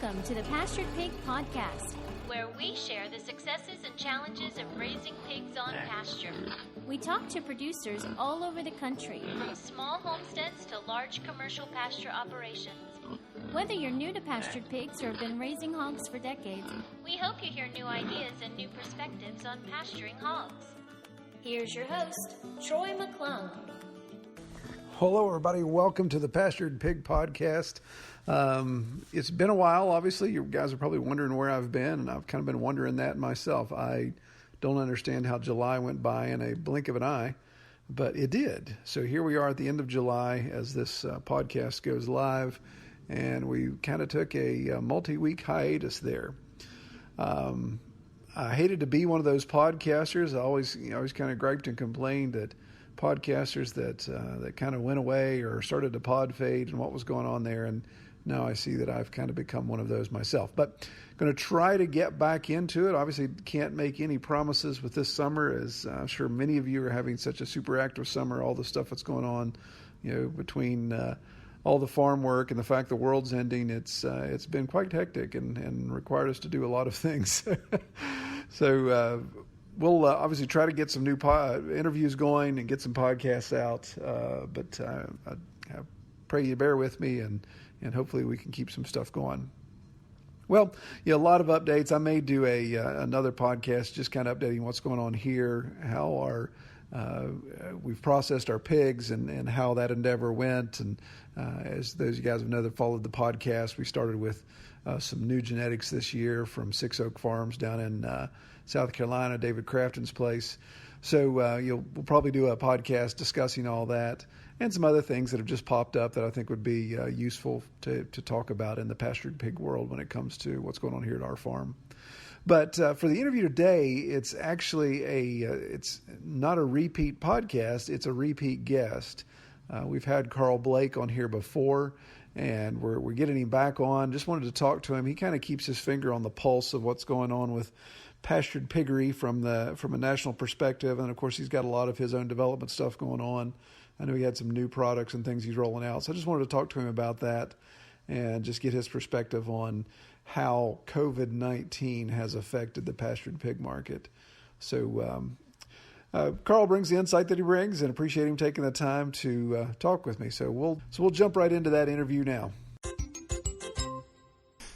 Welcome to the Pastured Pig Podcast, where we share the successes and challenges of raising pigs on pasture. We talk to producers all over the country, from small homesteads to large commercial pasture operations. Whether you're new to pastured pigs or have been raising hogs for decades, we hope you hear new ideas and new perspectives on pasturing hogs. Here's your host, Troy McClung. Hello, everybody. Welcome to the Pastured Pig Podcast. It's been a while, obviously. You guys are probably wondering where I've been, and I've kind of been wondering that myself. I don't understand how July went by in a blink of an eye, but it did. So here we are at the end of July as this podcast goes live, and we kind of took a multi-week hiatus there. I hated to be one of those podcasters. I always kind of griped and complained that podcasters that kind of went away or started to pod fade and what was going on there. And now I see that I've kind of become one of those myself. But going to try to get back into it. Obviously, can't make any promises with this summer, as I'm sure many of you are having such a super active summer. All the stuff that's going on, between all the farm work and the fact the world's ending, it's been quite hectic and required us to do a lot of things. So we'll obviously try to get some new interviews going and get some podcasts out. But I pray you bear with me, and hopefully we can keep some stuff going. Well, a lot of updates. I may do another podcast just kind of updating what's going on here, how we've processed our pigs and how that endeavor went. And as those of you guys have known that followed the podcast, we started with some new genetics this year from Six Oak Farms down in South Carolina, David Crafton's place. So we'll probably do a podcast discussing all that and some other things that have just popped up that I think would be useful to talk about in the pastured pig world when it comes to what's going on here at our farm. But for the interview today, it's actually it's not a repeat podcast, it's a repeat guest. We've had Carl Blake on here before, and we're getting him back on. Just wanted to talk to him. He kind of keeps his finger on the pulse of what's going on with pastured piggery from a national perspective, and of course he's got a lot of his own development stuff going on. I know he had some new products and things he's rolling out, so I just wanted to talk to him about that and just get his perspective on how COVID-19 has affected the pastured pig market. So Carl brings the insight that he brings, and appreciate him taking the time to talk with me. So we'll jump right into that interview now.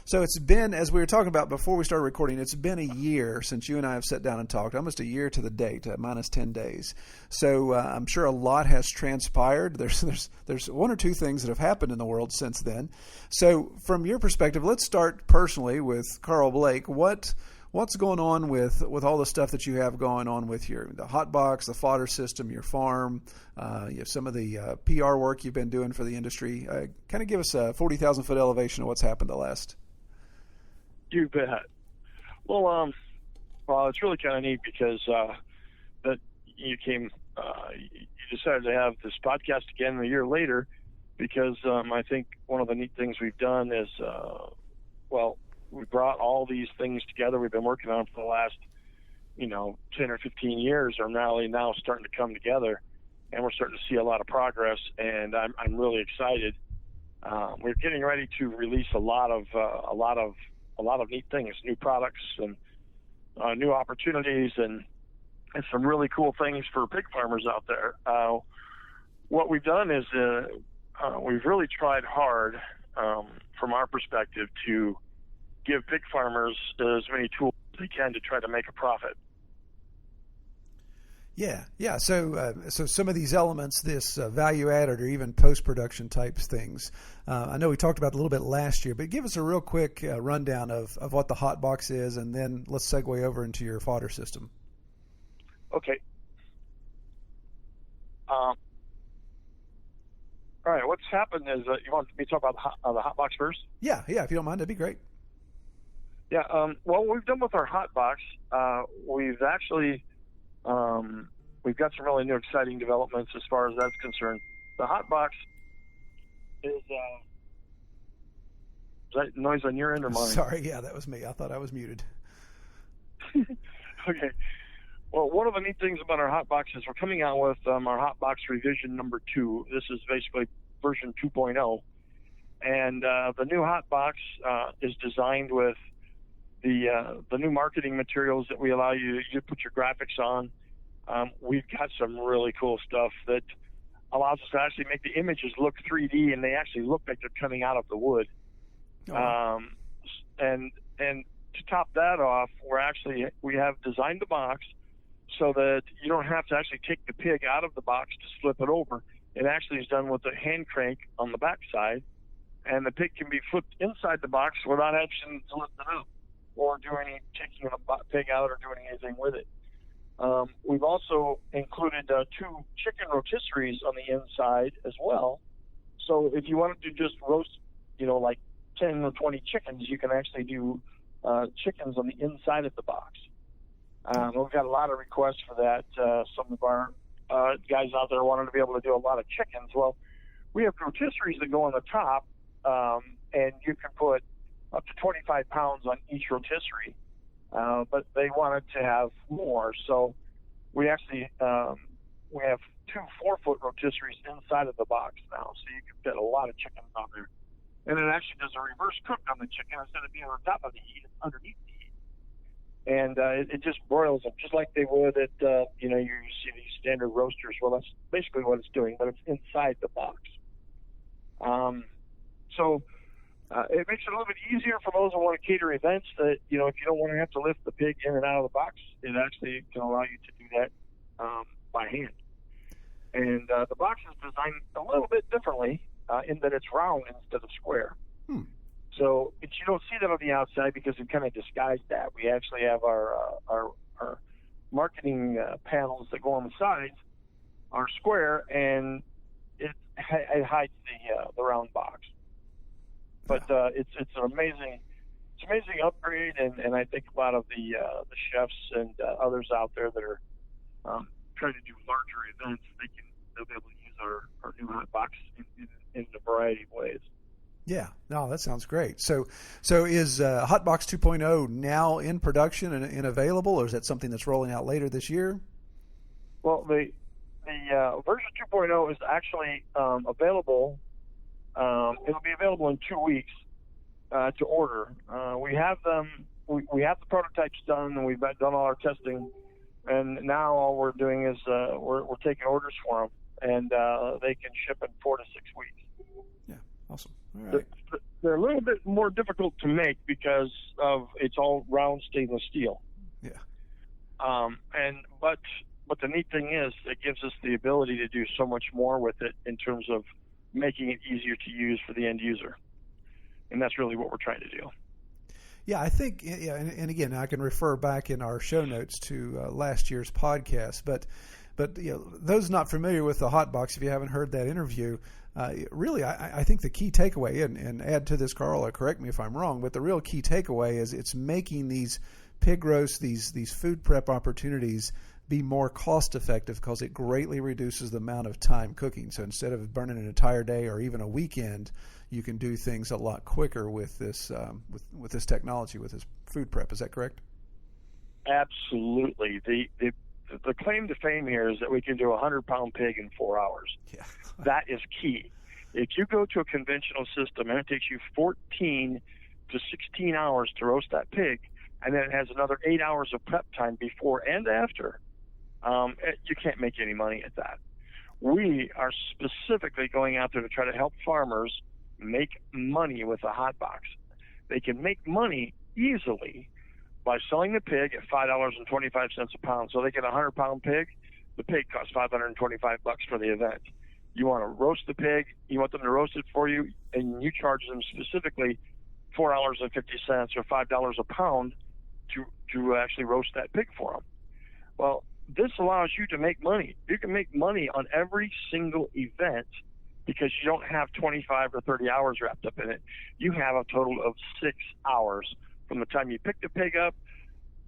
So it's been, as we were talking about before we started recording, it's been a year since you and I have sat down and talked, almost a year to the date, minus 10 days. So I'm sure a lot has transpired. There's one or two things that have happened in the world since then. So from your perspective, let's start personally with Carl Blake. What's going on with all the stuff that you have going on with the hot box, the fodder system, your farm, some of the PR work you've been doing for the industry? Kind of give us a 40,000-foot elevation of what's happened the last. You bet. Well, it's really kind of neat because that you decided to have this podcast again a year later, because I think one of the neat things we've done is, we brought all these things together we've been working on for the last, 10 or 15 years are now starting to come together, and we're starting to see a lot of progress, and I'm really excited. We're getting ready to release a lot of neat things, new products and new opportunities, and some really cool things for pig farmers out there. What we've done is we've really tried hard from our perspective to give pig farmers as many tools as they can to try to make a profit. Yeah. So some of these elements, this value added or even post-production types things, I know we talked about a little bit last year, but give us a real quick rundown of what the hot box is, and then let's segue over into your fodder system. Okay. All right. What's happened is you want me to talk about the hot box first? Yeah. If you don't mind, that'd be great. Yeah. What we've done with our hot box, we've actually we've got some really new exciting developments as far as that's concerned. The hot box is that noise on your end or mine? Sorry, yeah, that was me. I thought I was muted. Okay. Well, one of the neat things about our hot box is we're coming out with our hot box revision number 2. This is basically version 2.0. And the new hot box is designed with the new marketing materials that we allow you to put your graphics on. We've got some really cool stuff that allows us to actually make the images look 3D, and they actually look like they're coming out of the wood. Oh. And to top that off, we have designed the box so that you don't have to actually take the pig out of the box to flip it over. It actually is done with a hand crank on the back side, and the pig can be flipped inside the box without having to lift it up or taking the pig out or doing anything with it. We've also included 2 chicken rotisseries on the inside as well. So if you wanted to just roast, like 10 or 20 chickens, you can actually do chickens on the inside of the box. We've got a lot of requests for that. Some of our guys out there wanted to be able to do a lot of chickens. Well, we have rotisseries that go on the top, and you can put up to 25 pounds on each rotisserie. But they wanted to have more, so we actually we have 2 4-foot rotisseries inside of the box now, so you can fit a lot of chickens on there. And it actually does a reverse cook on the chicken. Instead of being on top of the heat, it's underneath the heat. And it just broils them just like they would at you see these standard roasters. Well, that's basically what it's doing, but it's inside the box. So it makes it a little bit easier for those who want to cater events that, if you don't want to have to lift the pig in and out of the box, it actually can allow you to do that by hand. And the box is designed a little bit differently in that it's round instead of square. So you don't see that on the outside because we kind of disguised that. We actually have our marketing panels that go on the sides are square, and it hides the round box. But it's an amazing upgrade, and I think a lot of the chefs and others out there that are trying to do larger events, they'll be able to use our new hot box in a variety of ways. Yeah, no, that sounds great. So is Hotbox 2.0 now in production and available, or is that something that's rolling out later this year? Well, the version 2.0 is actually available. It'll be available in 2 weeks to order. We have them. We have the prototypes done, and we've done all our testing. And now all we're doing is we're taking orders for them, and they can ship in 4 to 6 weeks. Yeah, awesome. All right. They're a little bit more difficult to make because of it's all round stainless steel. Yeah. But the neat thing is it gives us the ability to do so much more with it in terms of making it easier to use for the end user. And that's really what we're trying to do. Yeah, I think, and again, I can refer back in our show notes to last year's podcast, but those not familiar with the Hotbox, if you haven't heard that interview, really, I think the key takeaway, and add to this, Carl, or correct me if I'm wrong, but the real key takeaway is it's making these pig roasts, these food prep opportunities be more cost effective because it greatly reduces the amount of time cooking. So instead of burning an entire day or even a weekend, you can do things a lot quicker with this with this technology, with this food prep. Is that correct? Absolutely. The claim to fame here is that we can do a 100-pound pig in 4 hours. Yeah. That is key. If you go to a conventional system and it takes you 14 to 16 hours to roast that pig, and then it has another 8 hours of prep time before and after, you can't make any money at that. We are specifically going out there to try to help farmers make money with a hot box. They can make money easily by selling the pig at $5.25 a pound. So they get a 100-pound pig. The pig costs $525 for the event. You want to roast the pig, you want them to roast it for you, and you charge them specifically $4.50 or $5 a pound to actually roast that pig for them. Well, this allows you to make money. You can make money on every single event because you don't have 25 or 30 hours wrapped up in it. You have a total of 6 hours from the time you pick the pig up,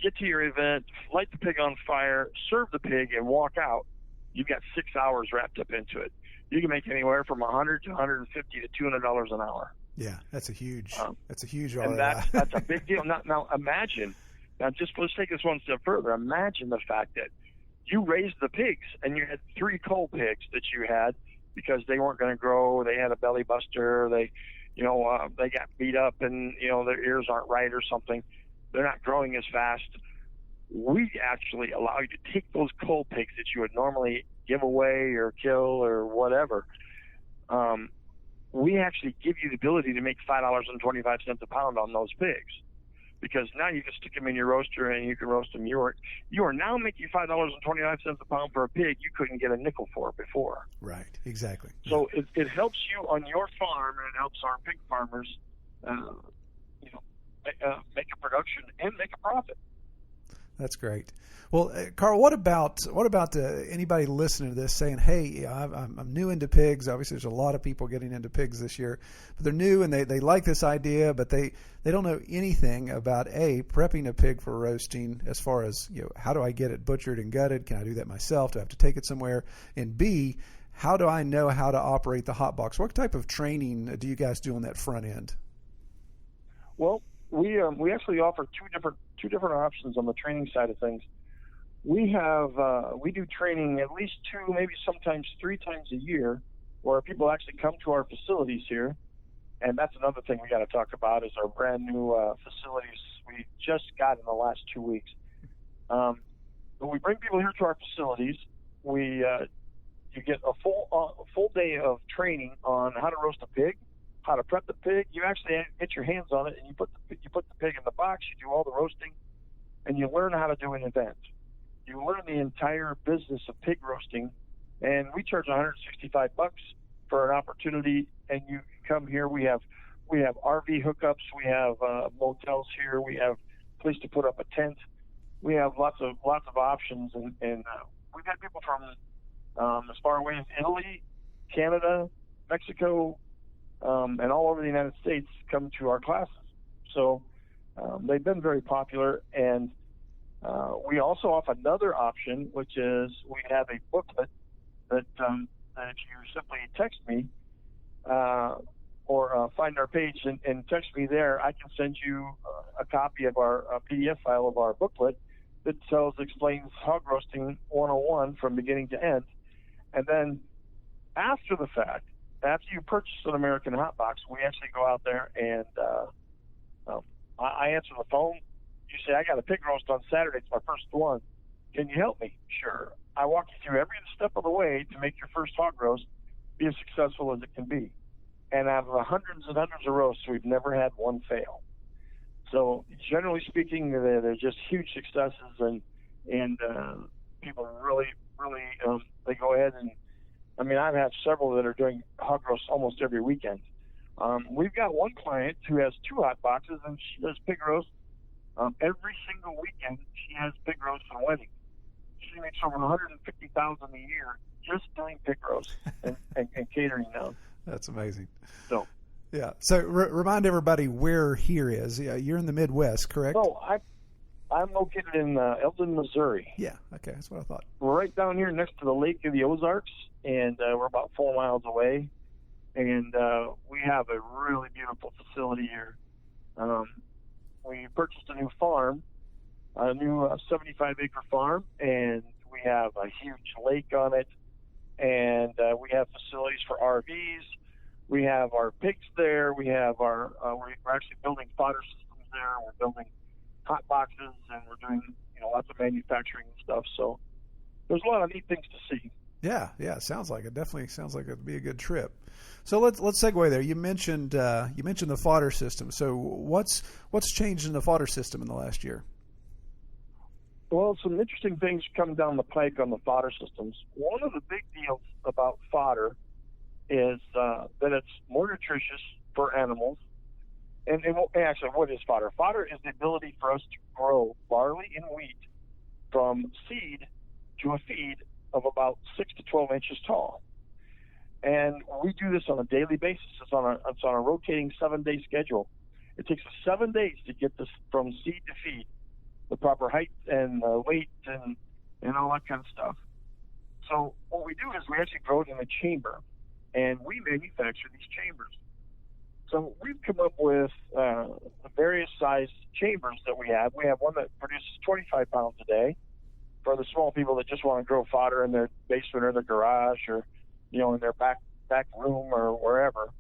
get to your event, light the pig on fire, serve the pig, and walk out. You've got 6 hours wrapped up into it. You can make anywhere from $100 to $150 to $200 an hour. Yeah, that's a huge ROI. And that's a big deal. Now imagine. Now let's take this one step further. Imagine the fact that you raised the pigs and you had 3 cull pigs that you had because they weren't going to grow. They had a belly buster. they got beat up and, their ears aren't right or something. They're not growing as fast. We actually allow you to take those cull pigs that you would normally give away or kill or whatever. We actually give you the ability to make $5.25 a pound on those pigs, because now you can stick them in your roaster and you can roast them. You are now making $5.25 a pound for a pig you couldn't get a nickel for before. Right, exactly. So it helps you on your farm, and it helps our pig farmers, make a production and make a profit. That's great. Well, Carl, what about anybody listening to this saying, "Hey, I'm new into pigs." Obviously, there's a lot of people getting into pigs this year, but they're new and they like this idea, but they don't know anything about prepping a pig for roasting. As far as how do I get it butchered and gutted? Can I do that myself? Do I have to take it somewhere? And B, how do I know how to operate the hot box? What type of training do you guys do on that front end? Well, we actually offer two different options on the training side of things. We do training at least 2, maybe sometimes 3 times a year, where people actually come to our facilities here. And that's another thing we got to talk about, is our brand new facilities we just got in the last 2 weeks. When we bring people here to our facilities, you get a full day of training on how to roast a pig, how to prep the pig. You actually get your hands on it, and you put the pig in the box. You do all the roasting, and you learn how to do an event. You learn the entire business of pig roasting, and we charge $165 for an opportunity. And you come here. We have RV hookups. We have motels here. We have a place to put up a tent. We have lots of options, and we've had people from as far away as Italy, Canada, Mexico, and all over the United States come to our classes. So they've been very popular. And we also offer another option, which is we have a booklet that if you simply text me or find our page and text me there, I can send you a copy of our PDF file of our booklet that explains hog roasting 101 from beginning to end. And then after the fact, after you purchase an American hot box, we actually go out there and I answer the phone. You say, "I got a pig roast on Saturday. It's my first one. Can you help me?" Sure. I walk you through every step of the way to make your first hog roast be as successful as it can be. And out of the hundreds and hundreds of roasts, we've never had one fail. So generally speaking, they're just huge successes, and people really, they go ahead and, I've had several that are doing hog roasts almost every weekend. We've got one client who has 2 hot boxes, and she does pig roast every single weekend. She has pig roast and weddings. She makes over $150,000 a year just doing pig roast and catering now. That's amazing. So, yeah. So remind everybody where here is. Yeah, you're in the Midwest, correct? No, I'm located in Eldon, Missouri. Yeah. Okay, that's what I thought. We're right down here next to the Lake of the Ozarks, and we're about 4 miles away. And we have a really beautiful facility here. We purchased a new farm, a new 75-acre farm, and we have a huge lake on it. And we have facilities for RVs. We have our pigs there. We have we're actually building fodder systems there. We're building hot boxes, and we're doing lots of manufacturing and stuff. So there's a lot of neat things to see. Yeah, it sounds like it. Definitely sounds like it'd be a good trip. So let's segue there. You mentioned the fodder system. So what's changed in the fodder system in the last year? Well, some interesting things come down the pike on the fodder systems. One of the big deals about fodder is that it's more nutritious for animals. And actually, what is fodder? Fodder is the ability for us to grow barley and wheat from seed to a feed of about 6 to 12 inches tall. And we do this on a daily basis. It's on a rotating 7-day schedule. It takes us 7 days to get this from seed to feed, the proper height and weight and all that kind of stuff. So what we do is we actually grow it in a chamber, and we manufacture these chambers. So we've come up with the various sized chambers that we have. We have one that produces 25 pounds a day for the small people that just want to grow fodder in their basement or their garage or in their back room or wherever.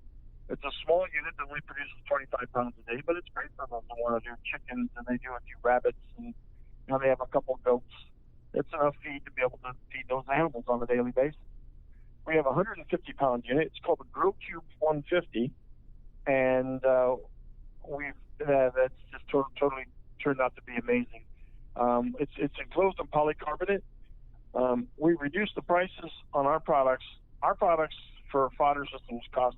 It's a small unit that produces 25 pounds a day, but it's great for those who want to do chickens, and they do a few rabbits, and they have a couple goats. It's enough feed to be able to feed those animals on a daily basis. We have a 150-pound unit. It's called the Grow Cube 150, and that's just totally turned out to be amazing. It's enclosed in polycarbonate. We reduced the prices on our products. Our products for fodder systems cost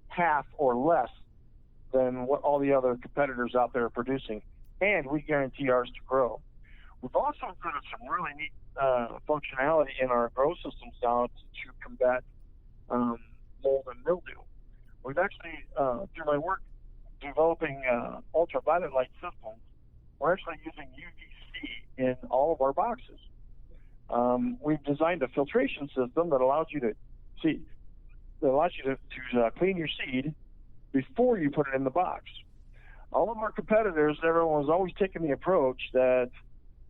half or less than what all the other competitors out there are producing, and we guarantee ours to grow. We've also included some really neat functionality in our grow systems now to combat mold and mildew. We've actually, through my work developing ultraviolet light systems, we're actually using UVC in all of our boxes. We've designed a filtration system that allows you to clean your seed before you put it in the box. All of our competitors, everyone was always taking the approach that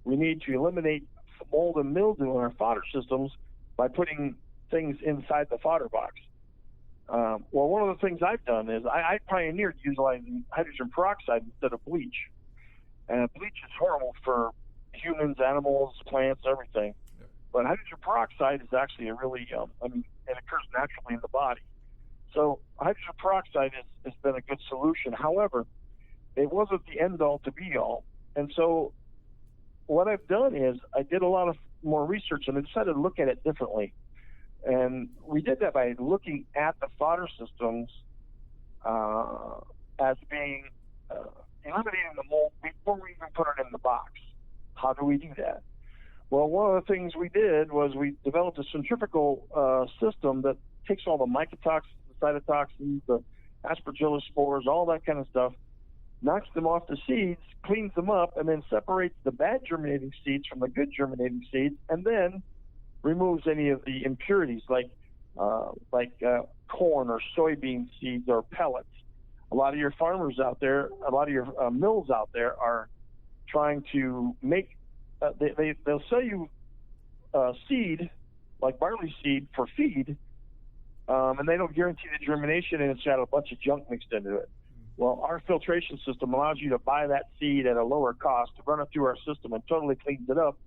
we need to eliminate mold and mildew in our fodder systems by putting things inside the fodder box. Well, one of the things I've done is I pioneered utilizing hydrogen peroxide instead of bleach. And bleach is horrible for humans, animals, plants, everything. But hydrogen peroxide is actually a really, it occurs naturally in the body. So hydrogen peroxide has been a good solution. However, it wasn't the end-all to be-all. And so what I've done is I did a lot of more research, and I decided to look at it differently. And we did that by looking at the fodder systems as being eliminating the mold before we even put it in the box. How do we do that? Well, one of the things we did was we developed a centrifugal system that takes all the mycotoxins, the cytotoxins, the aspergillus spores, all that kind of stuff, knocks them off the seeds, cleans them up, and then separates the bad germinating seeds from the good germinating seeds, and then removes any of the impurities like corn or soybean seeds or pellets. A lot of your farmers out there, a lot of your mills out there are trying to make, they'll sell you seed, like barley seed, for feed, and they don't guarantee the germination, and it's got a bunch of junk mixed into it. Well, our filtration system allows you to buy that seed at a lower cost, to run it through our system, and totally cleans it up.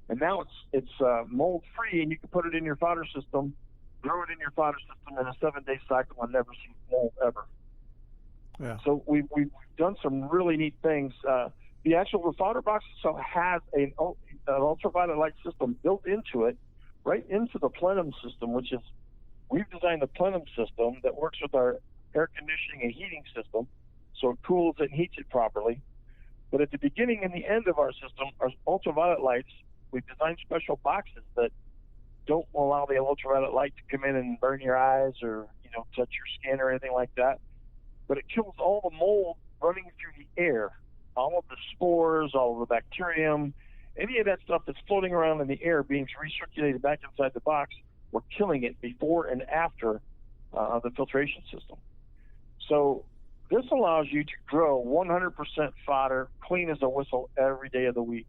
And now it's mold-free, and you can put it in your fodder system, grow it in your fodder system in a 7-day cycle, and never see mold ever. Yeah. So we've done some really neat things. The fodder box itself has an ultraviolet light system built into it, right into the plenum system, which is, we've designed a plenum system that works with our air conditioning and heating system, so it cools it and heats it properly. But at the beginning and the end of our system are ultraviolet lights. We've designed special boxes that don't allow the ultraviolet light to come in and burn your eyes or, touch your skin or anything like that. But it kills all the mold running through the air, all of the spores, all of the bacterium, any of that stuff that's floating around in the air being recirculated back inside the box. We're killing it before and after the filtration system. So this allows you to grow 100% fodder, clean as a whistle, every day of the week.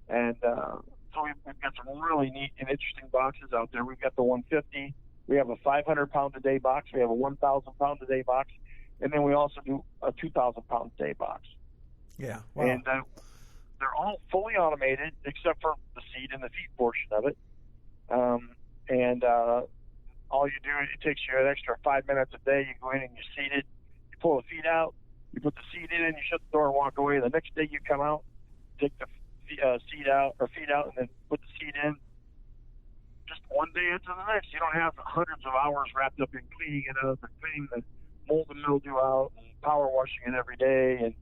And so we've got some really neat and interesting boxes out there. We've got the 150. We have a 500-pound-a-day box. We have a 1,000-pound-a-day box. And then we also do a 2,000-pound-a-day box. Yeah. Wow. And they're all fully automated except for the seed and the feed portion of it. All you do is it takes you an extra 5 minutes a day. You go in and you seed it. You pull the feed out. You put the seed in, and you shut the door and walk away. The next day you come out, take the feed out, and then put the seed in. Just one day into the next. You don't have hundreds of hours wrapped up in cleaning it up and cleaning the mold and mildew out and power washing it every day. And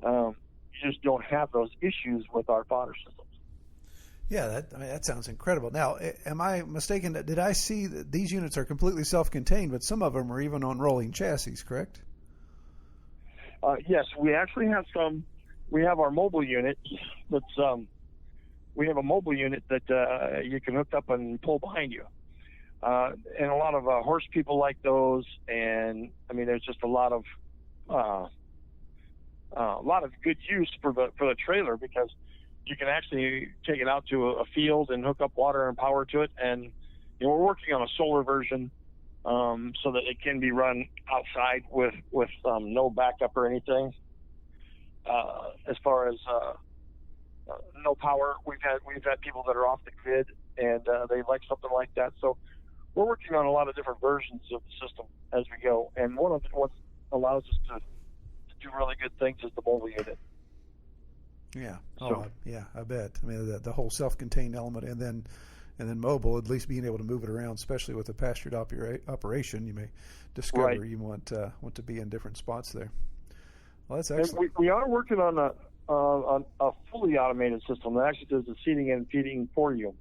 you just don't have those issues with our fodder systems. Yeah, that sounds incredible. Now, am I mistaken? Did I see that these units are completely self-contained, but some of them are even on rolling chassis, correct? Yes, we actually have some. We have our mobile unit. We have a mobile unit that you can hook up and pull behind you. And a lot of horse people like those. And there's just a lot of good use for the trailer, because you can actually take it out to a field and hook up water and power to it. And we're working on a solar version so that it can be run outside with no backup or anything. As far as no power, we've had people that are off the grid, and they like something like that. So we're working on a lot of different versions of the system as we go, and one of what allows us to do really good things is the mobile unit. Yeah. So, yeah, I bet. I mean, the whole self-contained element, and then mobile, at least being able to move it around, especially with a pastured operation, you may discover right. you want to be in different spots there. Well, that's excellent. We are working on a fully automated system that actually does the seeding and feeding for you.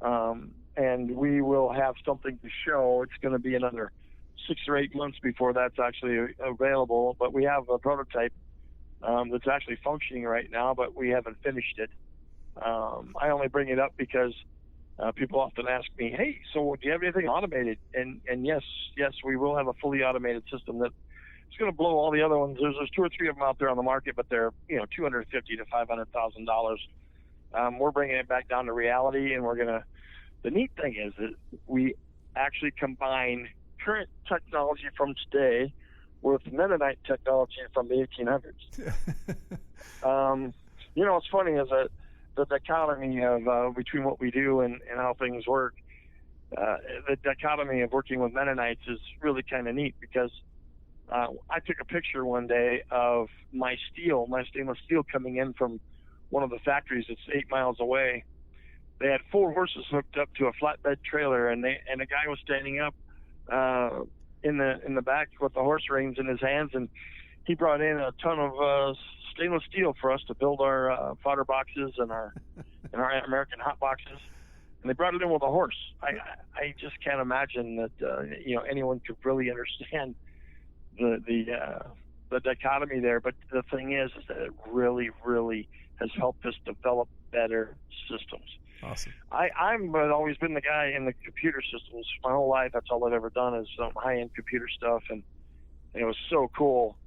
And we will have something to show. It's going to be another 6 or 8 months before that's actually available. But we have a prototype that's actually functioning right now, but we haven't finished it. I only bring it up because people often ask me, "Hey, so do you have anything automated?" And yes, we will have a fully automated system that it's going to blow all the other ones. There's 2 or 3 of them out there on the market, but they're $250,000 to $500,000. We're bringing it back down to reality, and we're gonna. The neat thing is that we actually combine current technology from today with Mennonite technology from the 1800s. What's funny is that the dichotomy of between what we do and how things work. The dichotomy of working with Mennonites is really kind of neat because I took a picture one day of my stainless steel coming in from one of the factories that's 8 miles away. They had 4 horses hooked up to a flatbed trailer, and a guy was standing up in the back with the horse reins in his hands, and he brought in a ton of stainless steel for us to build our fodder boxes and our American hot boxes. And they brought it in with a horse. I just can't imagine that anyone could really understand the dichotomy there. But the thing is that it really, really has helped us develop better systems. Awesome. I've always been the guy in the computer systems my whole life. That's all I've ever done is high-end computer stuff, and it was so cool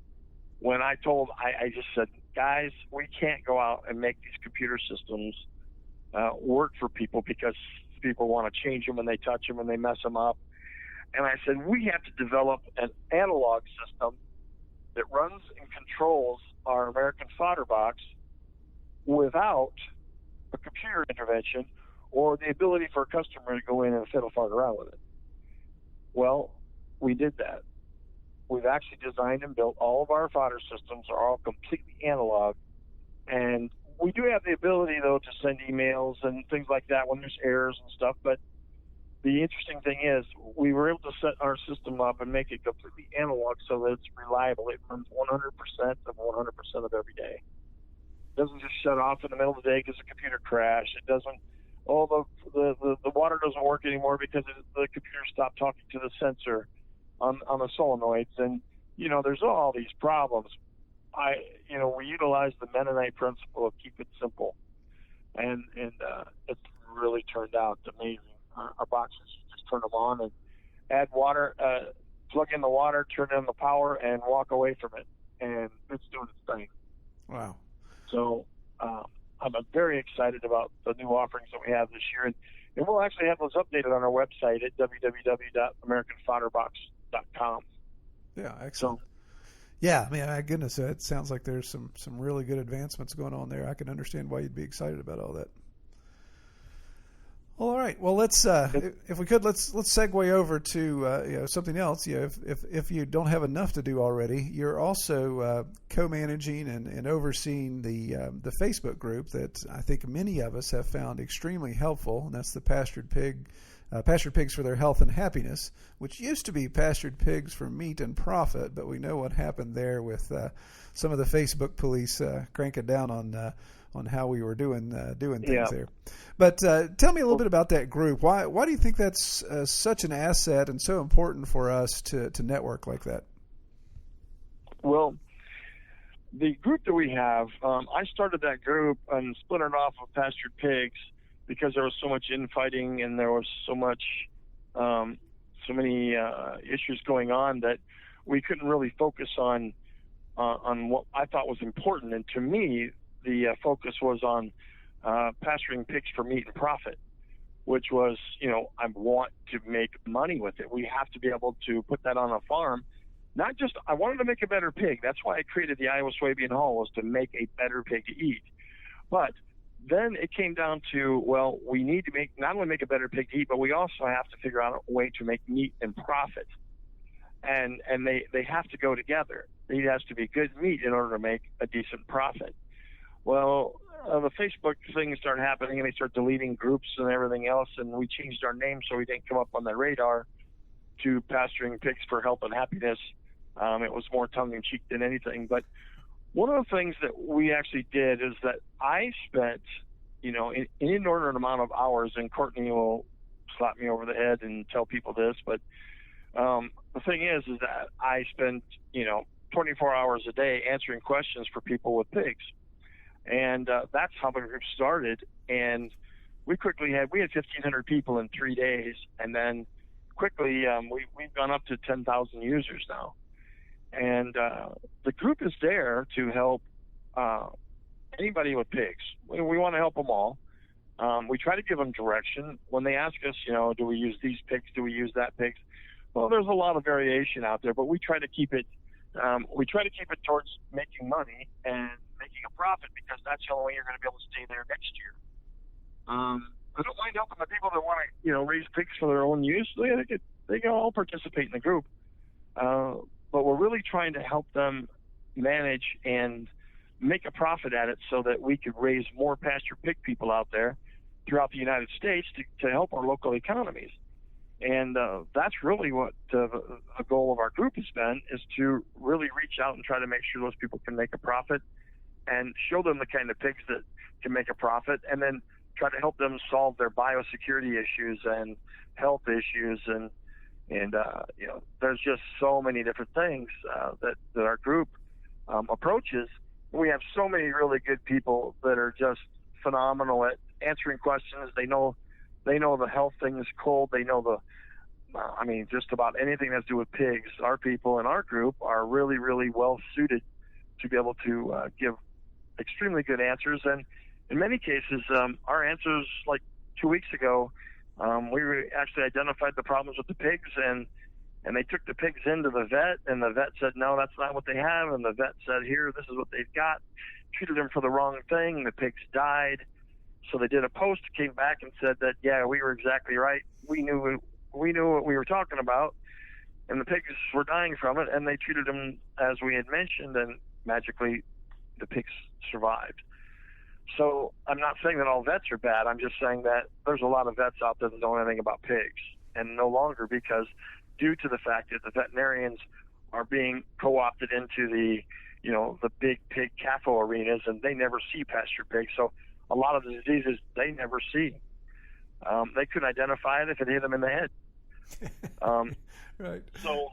when I just said, guys, we can't go out and make these computer systems work for people because people want to change them and they touch them and they mess them up. And I said, we have to develop an analog system that runs and controls our American fodder box without a computer intervention or the ability for a customer to go in and fiddle fart around with it. Well, we did that. We've actually designed and built all of our fodder systems are all completely analog. And we do have the ability, though, to send emails and things like that when there's errors and stuff. But the interesting thing is we were able to set our system up and make it completely analog so that it's reliable. It runs 100% of 100% of every day. It doesn't just shut off in the middle of the day because the computer crashed. It doesn't, the water doesn't work anymore because the computer stopped talking to the sensor on the solenoids. And, there's all these problems. We utilize the Mennonite principle of keep it simple. And it's really turned out amazing. Our boxes, you just turn them on and add water, plug in the water, turn on the power, and walk away from it. And it's doing its thing. Wow. So I'm very excited about the new offerings that we have this year. And we'll actually have those updated on our website at www.americanfodderbox.com. Yeah, excellent. Yeah, I mean, my goodness, it sounds like there's some really good advancements going on there. I can understand why you'd be excited about all that. All right. Well, let's if we could, let's segue over to something else. If you don't have enough to do already, you're also co-managing and overseeing the Facebook group that I think many of us have found extremely helpful, and that's the Pastured Pigs for Their Health and Happiness, which used to be Pastured Pigs for Meat and Profit, but we know what happened there with some of the Facebook police cranking down on how we were doing things there. But tell me a little bit about that group. Why do you think that's such an asset and so important for us to network like that? Well, the group that we have, I started that group and split it off of Pastured Pigs because there was so much infighting and there was so many issues going on that we couldn't really focus on what I thought was important. And to me, the focus was on pasturing pigs for meat and profit. which was, I want to make money with it. We have to be able to put that on a farm. Not just, I wanted to make a better pig. That's why I created the Iowa Soybean Hall, was to make a better pig to eat. But then it came down to, well, we need to not only make a better pig to eat, but we also have to figure out a way to make meat and profit. And they have to go together. It has to be good meat in order to make a decent profit. Well, the Facebook thing started happening, and they started deleting groups and everything else, and we changed our name so we didn't come up on their radar to Pasturing Pigs for Health and Happiness. It was more tongue-in-cheek than anything. But one of the things that we actually did is that I spent, an inordinate amount of hours, and Courtney will slap me over the head and tell people this, but the thing is that I spent, 24 hours a day answering questions for people with pigs. And that's how the group started. And we had 1,500 people in 3 days. And then quickly, we've gone up to 10,000 users now. And the group is there to help anybody with pigs. We want to help them all. We try to give them direction. When they ask us, do we use these pigs? Do we use that pigs? Well, there's a lot of variation out there, but we try to keep it. Towards making money and making a profit, because that's the only way you're going to be able to stay there next year. I don't mind helping the people that want to, raise pigs for their own use. They can all participate in the group, but we're really trying to help them manage and make a profit at it, so that we could raise more pasture pig people out there throughout the United States to help our local economies. And that's really what the goal of our group has been, is to really reach out and try to make sure those people can make a profit, and show them the kind of pigs that can make a profit, and then try to help them solve their biosecurity issues and health issues. And there's just so many different things that our group approaches. We have so many really good people that are just phenomenal at answering questions. They know the health thing is cold. They know just about anything that's to do with pigs. Our people in our group are really, really well suited to be able to give extremely good answers. And in many cases, our answers, like 2 weeks ago, we actually identified the problems with the pigs, and they took the pigs into the vet, and the vet said, no, that's not what they have. And the vet said, here, this is what they've got. Treated them for the wrong thing. The pigs died. So they did a post, came back and said that, yeah, we were exactly right. We knew what we were talking about, and the pigs were dying from it, and they treated them as we had mentioned, and magically the pigs survived. So I'm not saying that all vets are bad. I'm just saying that there's a lot of vets out there that don't know anything about pigs, and no longer, because due to the fact that the veterinarians are being co-opted into the big pig CAFO arenas, and they never see pasture pigs. So a lot of the diseases they never see. They couldn't identify it if it hit them in the head. Right. So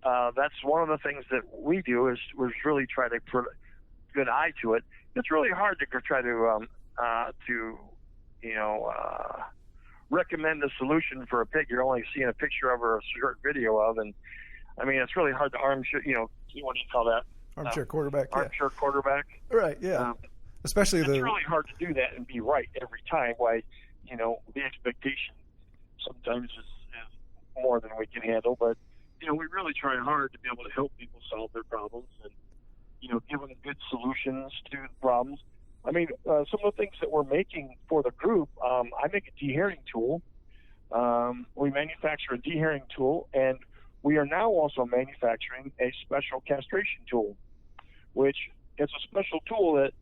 that's one of the things that we do, is really try to put a good eye to it. It's really hard to try to recommend a solution for a pig you're only seeing a picture of or a short video of, and it's really hard to armchair. What do you call that? Armchair quarterback. Armchair quarterback. Right. Yeah. Especially it's really hard to do that and be right every time. Why, the expectation sometimes is more than we can handle. But we really try hard to be able to help people solve their problems and give them good solutions to the problems. Some of the things that we're making for the group, I make a deherring tool. We manufacture a deherring tool, and we are now also manufacturing a special castration tool, which is a special tool that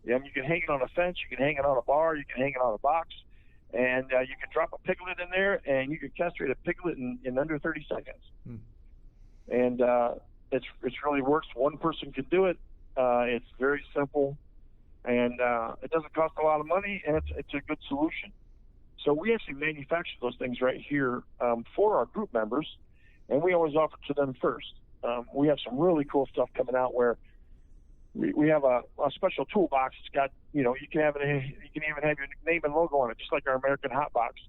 you can hang it on a fence, you can hang it on a bar, you can hang it on a box, and you can drop a piglet in there, and you can castrate a piglet in under 30 seconds. And it really works. One person can do it. It's very simple, and it doesn't cost a lot of money, and it's a good solution. So we actually manufacture those things right here for our group members, and we always offer to them first. We have some really cool stuff coming out where we have a special toolbox. It's got, you can even have your name and logo on it, just like our American Hot Box.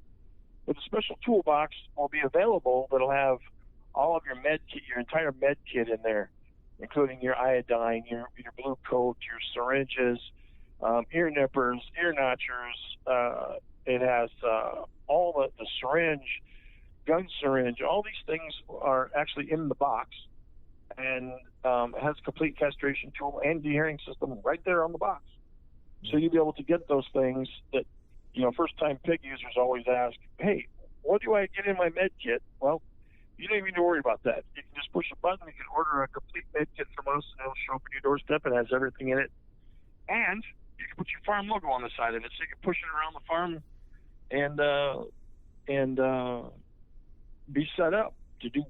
But the special toolbox will be available that'll have all of your med kit, your entire med kit in there, including your iodine, your blue coat, your syringes, ear nippers, ear notchers, It has all the syringe, gun syringe, all these things are actually in the box, and it has a complete castration tool and deherring system right there on the box. So you'll be able to get those things that, first-time pig users always ask, hey, what do I get in my med kit? Well, you don't even need to worry about that. You can just push a button. You can order a complete med kit from us, and it'll show up on your doorstep. It has everything in it. And you can put your farm logo on the side of it, so you can push it around the farm and be set up to do,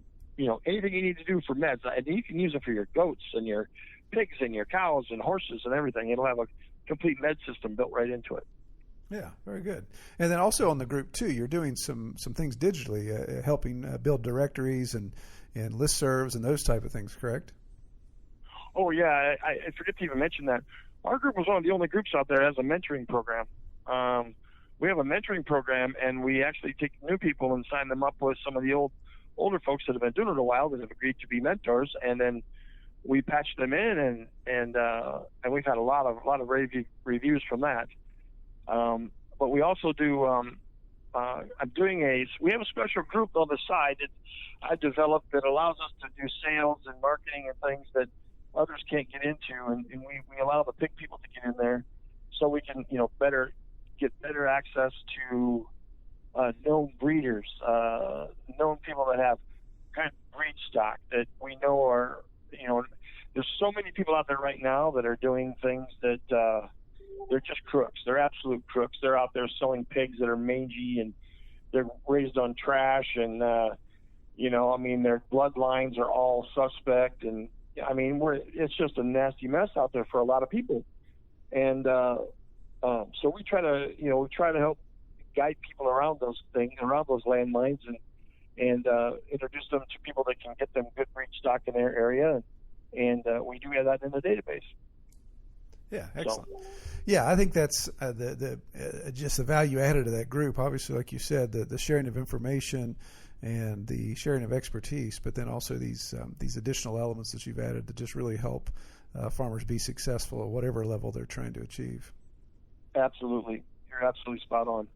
anything you need to do for meds. And you can use it for your goats and your pigs and your cows and horses and everything. It'll have a complete med system built right into it. Yeah, very good. And then also on the group too, you're doing some things digitally, helping build directories and listservs and those type of things, correct? Oh yeah, I forget to even mention that. Our group was one of the only groups out there that has a mentoring program. We have a mentoring program, and we actually take new people and sign them up with some of the older folks that have been doing it a while that have agreed to be mentors, and then we patch them in, and we've had a lot of reviews from that. But we also do, we have a special group on the side that I developed that allows us to do sales and marketing and things that others can't get into. And we allow the pig people to get in there so we can, get better access to, known breeders, known people that have good breed stock that we know are, there's so many people out there right now that are doing things that, they're just crooks. They're absolute crooks. They're out there selling pigs that are mangy, and they're raised on trash, and their bloodlines are all suspect, and it's just a nasty mess out there for a lot of people. And so we try to help guide people around those things, around those landmines, and introduce them to people that can get them good breed stock in their area, and we do have that in the database. Yeah, excellent. Yeah, I think that's just the value added to that group. Obviously, like you said, the sharing of information and the sharing of expertise, but then also these additional elements that you've added to just really help farmers be successful at whatever level they're trying to achieve. Absolutely, you're absolutely spot on.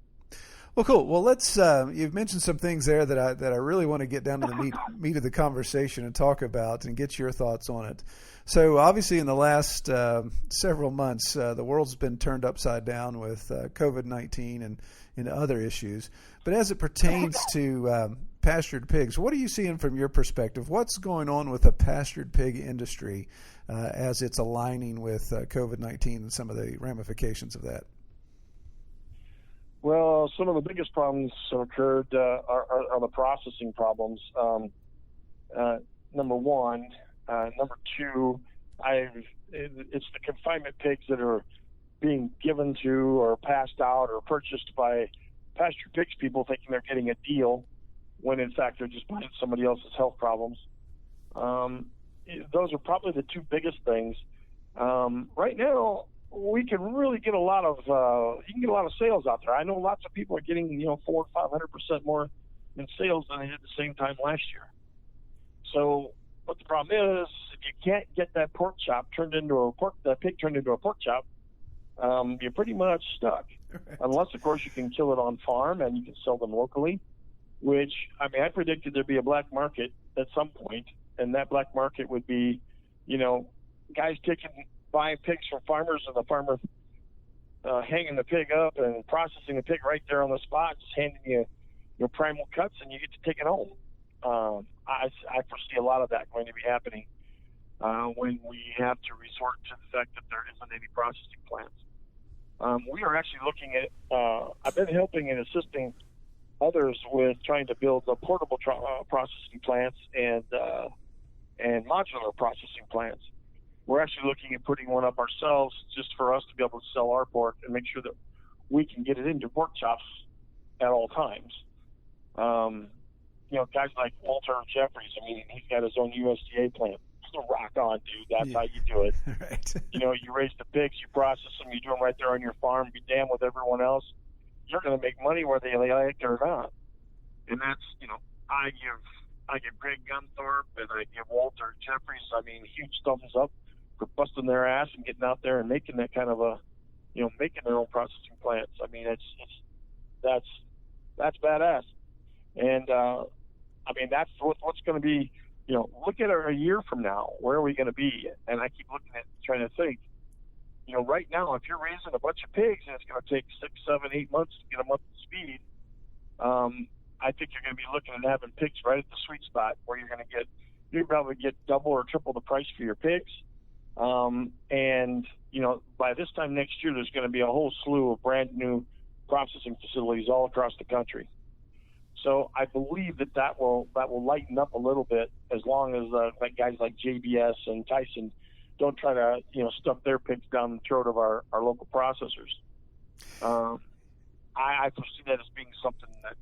Well, cool. Well, let's. You've mentioned some things there that I really want to get down to the meat of the conversation and talk about and get your thoughts on it. So, obviously, in the last several months, the world's been turned upside down with COVID-19 and other issues. But as it pertains to pastured pigs, what are you seeing from your perspective? What's going on with the pastured pig industry as it's aligning with COVID-19 and some of the ramifications of that? Well, some of the biggest problems that occurred are the processing problems. Number one. Number two, it's the confinement pigs that are being given to or passed out or purchased by pastured pigs people thinking they're getting a deal when in fact they're just buying somebody else's health problems. Those are probably the two biggest things. Right now, we can really get a lot of sales out there. I know lots of people are getting 400% or 500% more in sales than they did the same time last year. So, but the problem is, if you can't get that pig turned into a pork chop, you're pretty much stuck. Right. Unless, of course, you can kill it on farm and you can sell them locally. Which I predicted there'd be a black market at some point, and that black market would be, guys buying pigs from farmers, and the farmer hanging the pig up and processing the pig right there on the spot, just handing you your primal cuts, and you get to take it home. I foresee a lot of that going to be happening when we have to resort to the fact that there isn't any processing plants. We are actually looking at, I've been helping and assisting others with trying to build the portable processing plants and modular processing plants. We're actually looking at putting one up ourselves just for us to be able to sell our pork and make sure that we can get it into pork chops at all times. Guys like Walter Jeffries, he's got his own USDA plant. Rock on, dude. That's how you do it. Right. You raise the pigs, you process them, you do them right there on your farm, be damned with everyone else. You're going to make money whether they like it or not. And that's, I give Greg Gunthorpe and I give Walter Jeffries, huge thumbs up for busting their ass and getting out there and making that kind of making their own processing plants. that's badass. And I mean, that's what's going to be. Look at a year from now. Where are we going to be? And I keep looking at trying to think. Right now, if you're raising a bunch of pigs and it's going to take 6, 7, 8 months to get them up to speed, I think you're going to be looking at having pigs right at the sweet spot where you probably get double or triple the price for your pigs. And by this time next year, there's going to be a whole slew of brand new processing facilities all across the country. So I believe that will lighten up a little bit as long as guys like JBS and Tyson don't try to stuff their pigs down the throat of our local processors. I foresee that as being something that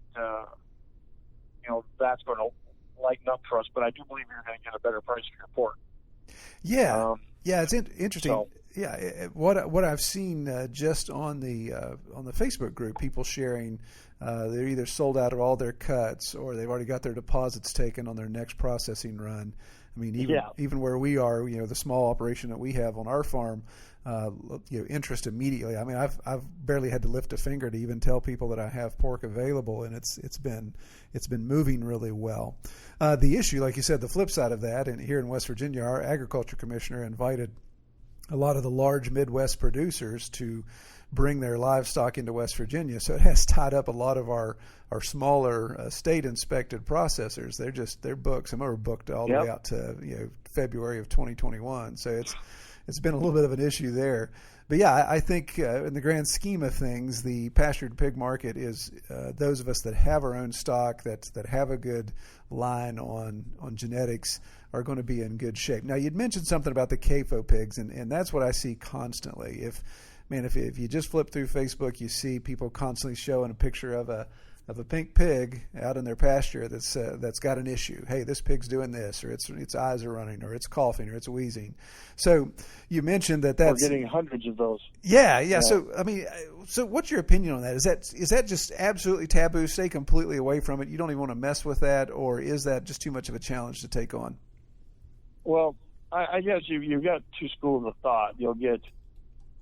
that's going to lighten up for us. But I do believe you're going to get a better price for your pork. Yeah, it's interesting. So, yeah, what I've seen just on the Facebook group, people sharing they're either sold out of all their cuts or they've already got their deposits taken on their next processing run. I mean, even where we are, the small operation that we have on our farm, interest immediately. I mean, I've barely had to lift a finger to even tell people that I have pork available, and it's been moving really well. The issue, like you said, the flip side of that, and here in West Virginia, our agriculture commissioner invited a lot of the large Midwest producers to bring their livestock into West Virginia. So it has tied up a lot of our smaller state inspected processors. They're booked. Some are booked all the way out to February of 2021. So it's been a little bit of an issue there. But yeah, I think in the grand scheme of things, the Pastured Pig Market is those of us that have our own stock, that have a good line on genetics, are going to be in good shape. Now, you'd mentioned something about the CAFO pigs, and that's what I see constantly. If you just flip through Facebook, you see people constantly showing a picture of a pink pig out in their pasture that's got an issue. Hey, this pig's doing this, or its eyes are running, or it's coughing, or it's wheezing. So you mentioned that's we're getting hundreds of those. Yeah. So I mean, what's your opinion on that? Is that just absolutely taboo? Stay completely away from it. You don't even want to mess with that, or is that just too much of a challenge to take on? Well, I guess you've got two schools of thought. You'll get,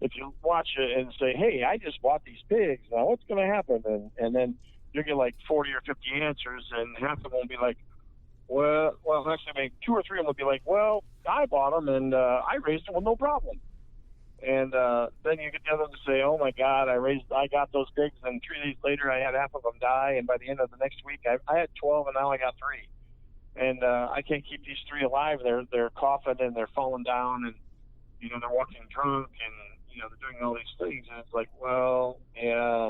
if you watch it and say, hey, I just bought these pigs, now what's going to happen? And then you'll get like 40 or 50 answers, and half of them will be like, well, actually, maybe 2 or 3 of them will be like, well, I bought them, and I raised them with no problem. And then you get the others to say, oh, my God, I got those pigs, and 3 days later I had half of them die, and by the end of the next week I had 12, and now I got 3. And I can't keep these 3 alive. They're coughing, and they're falling down, and, they're walking drunk, and, they're doing all these things. And it's like, well, yeah,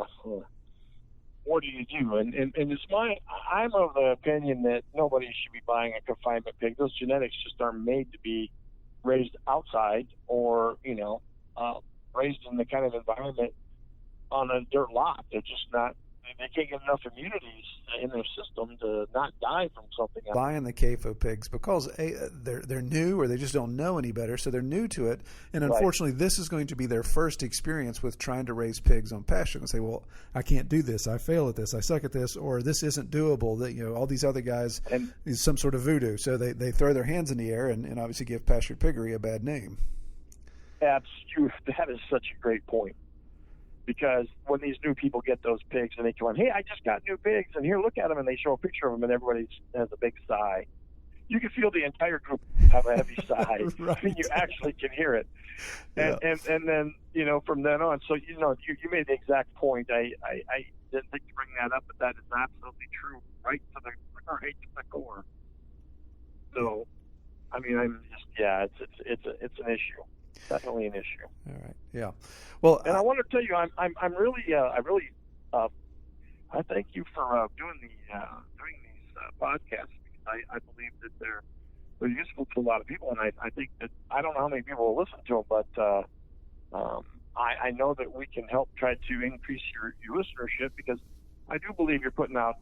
what do you do? And it's I'm of the opinion that nobody should be buying a confinement pig. Those genetics just aren't made to be raised outside or, raised in the kind of environment on a dirt lot. They're just not. They can't get enough immunities in their system to not die from something else. Buying the CAFO pigs because they're new, or they just don't know any better, so they're new to it. And unfortunately, This is going to be their first experience with trying to raise pigs on pasture. And say, well, I can't do this. I fail at this. I suck at this, or this isn't doable. That all these other guys is some sort of voodoo. So they throw their hands in the air and obviously give pastured piggery a bad name. Absolutely, that is such a great point. Because when these new people get those pigs and they come on, hey, I just got new pigs, and here, look at them, and they show a picture of them, and everybody has a big sigh. You can feel the entire group have a heavy sigh. Right. I mean, you actually can hear it. And then, from then on, so, you made the exact point. I didn't think to bring that up, but that is absolutely true, right to the core. So, I mean, it's an issue. Definitely an issue. All right. Yeah. Well, and I want to tell you, I thank you for doing these podcasts, because I believe that they're useful to a lot of people, and I think that I don't know how many people will listen to them, but I know that we can help try to increase your listenership, because I do believe you're putting out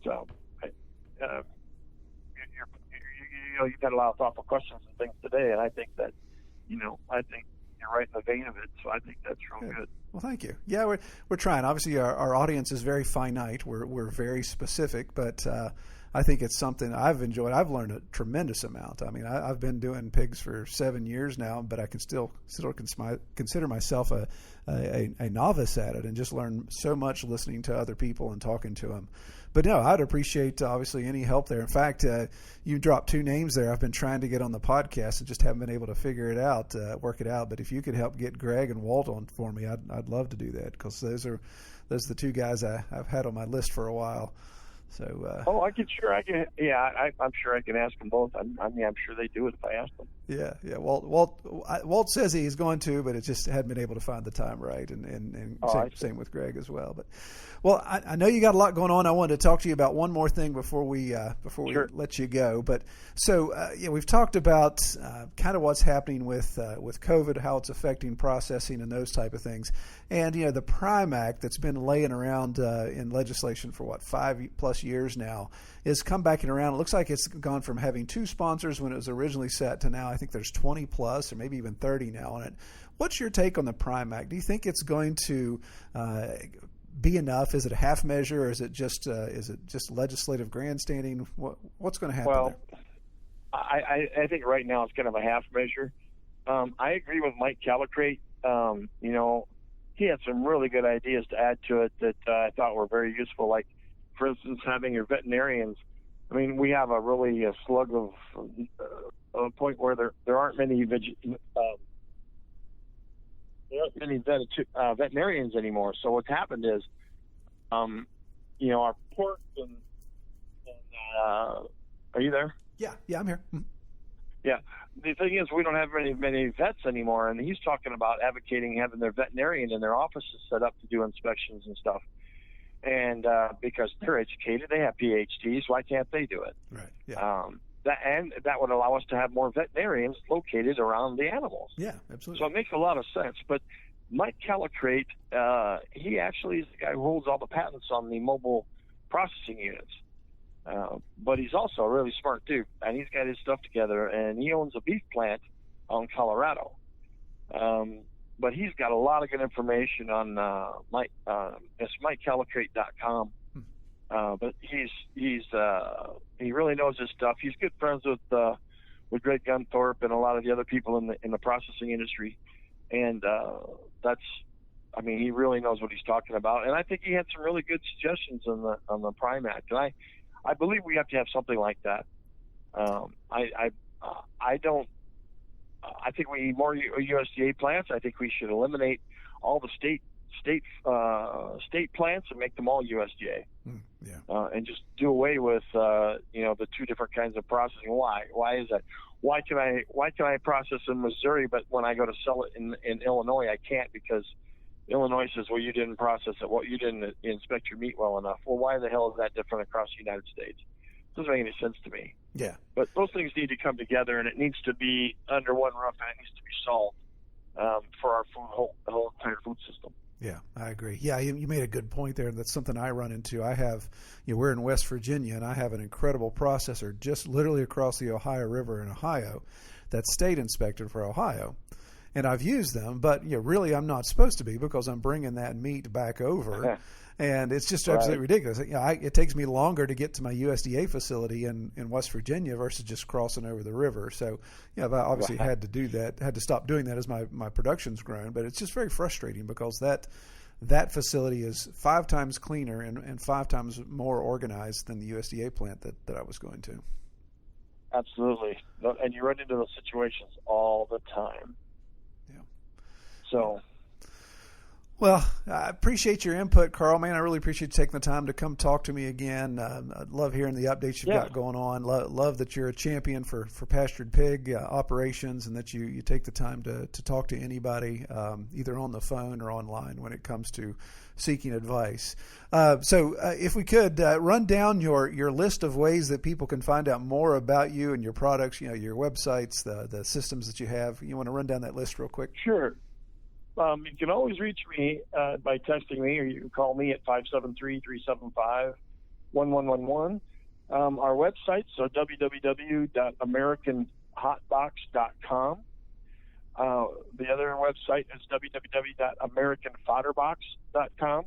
you've got a lot of thoughtful questions and things today, and I think that you're right in the vein of it, so I think that's real good. Well, thank you. Yeah, we're trying. Obviously, our audience is very finite. We're very specific, but I think it's something I've enjoyed. I've learned a tremendous amount. I mean, I've been doing pigs for 7 years now, but I can still consider myself a novice at it, and just learn so much listening to other people and talking to them. But no, I'd appreciate obviously any help there. In fact, you dropped 2 names there. I've been trying to get on the podcast and just haven't been able to figure it out, work it out. But if you could help get Greg and Walt on for me, I'd love to do that, because those are the 2 guys I've had on my list for a while. So. I'm sure I can ask them both. I'm sure they do it if I ask them. Yeah. Walt says he's going to, but it just hadn't been able to find the time right, and same with Greg as well. But I know you got a lot going on. I wanted to talk to you about one more thing before we let you go. But so we've talked about kind of what's happening with COVID, how it's affecting processing and those type of things, and the Prime Act that's been laying around in legislation for 5+ years now is come back around. It looks like it's gone from having 2 sponsors when it was originally set to now I think there's 20 plus, or maybe even 30 now on it. What's your take on the Prime Act? Do you think it's going to be enough? Is it a half measure, or is it just legislative grandstanding? What's going to happen there? I think right now it's kind of a half measure. I agree with Mike Callicrate. He had some really good ideas to add to it that I thought were very useful. Like, for instance, having your veterinarians. I mean, we have a slug of a point where there aren't many veterinarians anymore. So what's happened is, our pork and are you there? Yeah, I'm here. Mm-hmm. Yeah. The thing is, we don't have many vets anymore, and he's talking about advocating having their veterinarian in their offices set up to do inspections and stuff. And because they're educated, they have PhDs, why can't they do it? Right. Yeah. That would allow us to have more veterinarians located around the animals. Yeah, absolutely. So it makes a lot of sense. But Mike Callicrate, he actually is the guy who holds all the patents on the mobile processing units. But he's also a really smart dude, and he's got his stuff together, and he owns a beef plant out in Colorado. But he's got a lot of good information on it's MikeCallicrate.com. But he really knows his stuff. He's good friends with Greg Gunthorpe and a lot of the other people in the processing industry, and he really knows what he's talking about. And I think he had some really good suggestions on the Prime Act, and I believe we have to have something like that. I think we need more USDA plants. I think we should eliminate all the state plants and make them all USDA. And just do away with the 2 different kinds of processing. Why is that? Why can I process in Missouri, but when I go to sell it in Illinois I can't, because Illinois says, well, you didn't process it, well, you didn't inspect your meat well enough. Well, why the hell is that different across the United States? It doesn't make any sense to me. Yeah. But those things need to come together, and it needs to be under one roof, and it needs to be solved for our the whole entire food system. Yeah, I agree. Yeah, you made a good point there. That's something I run into. I have, we're in West Virginia, and I have an incredible processor just literally across the Ohio River in Ohio that's state inspected for Ohio. And I've used them, but really I'm not supposed to be, because I'm bringing that meat back over. And it's just absolutely ridiculous. It takes me longer to get to my USDA facility in West Virginia versus just crossing over the river. So, I've obviously had to do that, had to stop doing that as my production's grown. But it's just very frustrating, because that facility is 5 times cleaner and 5 times more organized than the USDA plant that I was going to. Absolutely. And you run into those situations all the time. Yeah. So... Well, I appreciate your input, Carl. Man, I really appreciate you taking the time to come talk to me again. I love hearing the updates you've got going on. Love that you're a champion for pastured pig operations, and that you take the time to talk to anybody, either on the phone or online, when it comes to seeking advice. So if we could run down your list of ways that people can find out more about you and your products, your websites, the systems that you have. You want to run down that list real quick? Sure. You can always reach me by texting me, or you can call me at 573-375-1111. Our website, so www.americanhotbox.com. The other website is www.americanfodderbox.com.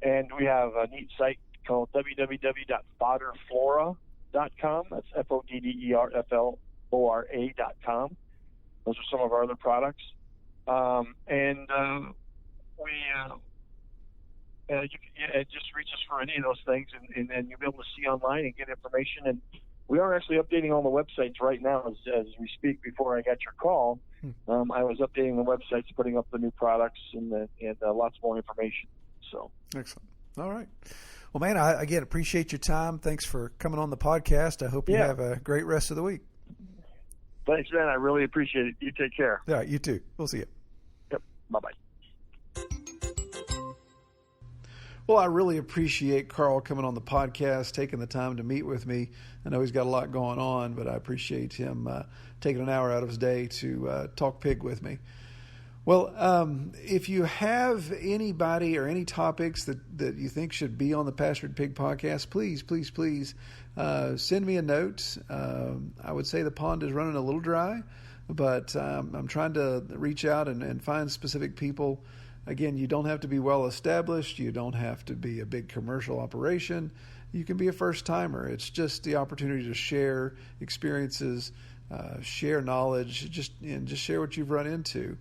And we have a neat site called www.fodderflora.com. That's FODDERFLORA.com. Those are some of our other products. You can just reach us for any of those things, and you'll be able to see online and get information. And we are actually updating all the websites right now as we speak. Before I got your call, I was updating the websites, putting up the new products and lots more information. So excellent. All right. Well, man, I again appreciate your time. Thanks for coming on the podcast. I hope you have a great rest of the week. Thanks, man. I really appreciate it. You take care. All right, you too. We'll see you. Yep. Bye-bye. Well, I really appreciate Carl coming on the podcast, taking the time to meet with me. I know he's got a lot going on, but I appreciate him taking an hour out of his day to talk pig with me. Well, if you have anybody or any topics that you think should be on the Pastured Pig podcast, please send me a note. I would say the pond is running a little dry, but I'm trying to reach out and find specific people. Again, you don't have to be well established. You don't have to be a big commercial operation. You can be a first timer. It's just the opportunity to share experiences, share knowledge, just share what you've run into.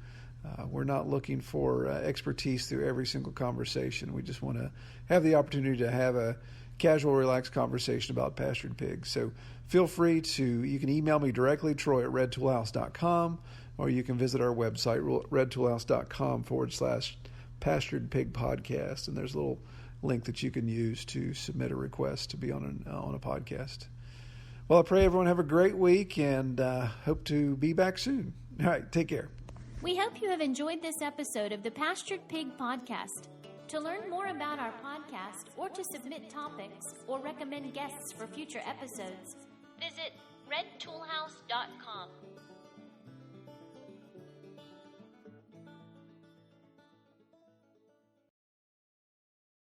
We're not looking for expertise through every single conversation. We just want to have the opportunity to have a casual, relaxed conversation about pastured pigs. So feel free you can email me directly, troy@redtoolhouse.com, or you can visit our website, redtoolhouse.com/pastured pig podcast. And there's a little link that you can use to submit a request to be on a podcast. Well, I pray everyone have a great week and hope to be back soon. All right, take care. We hope you have enjoyed this episode of the Pastured Pig Podcast. To learn more about our podcast or to submit topics or recommend guests for future episodes, visit redtoolhouse.com.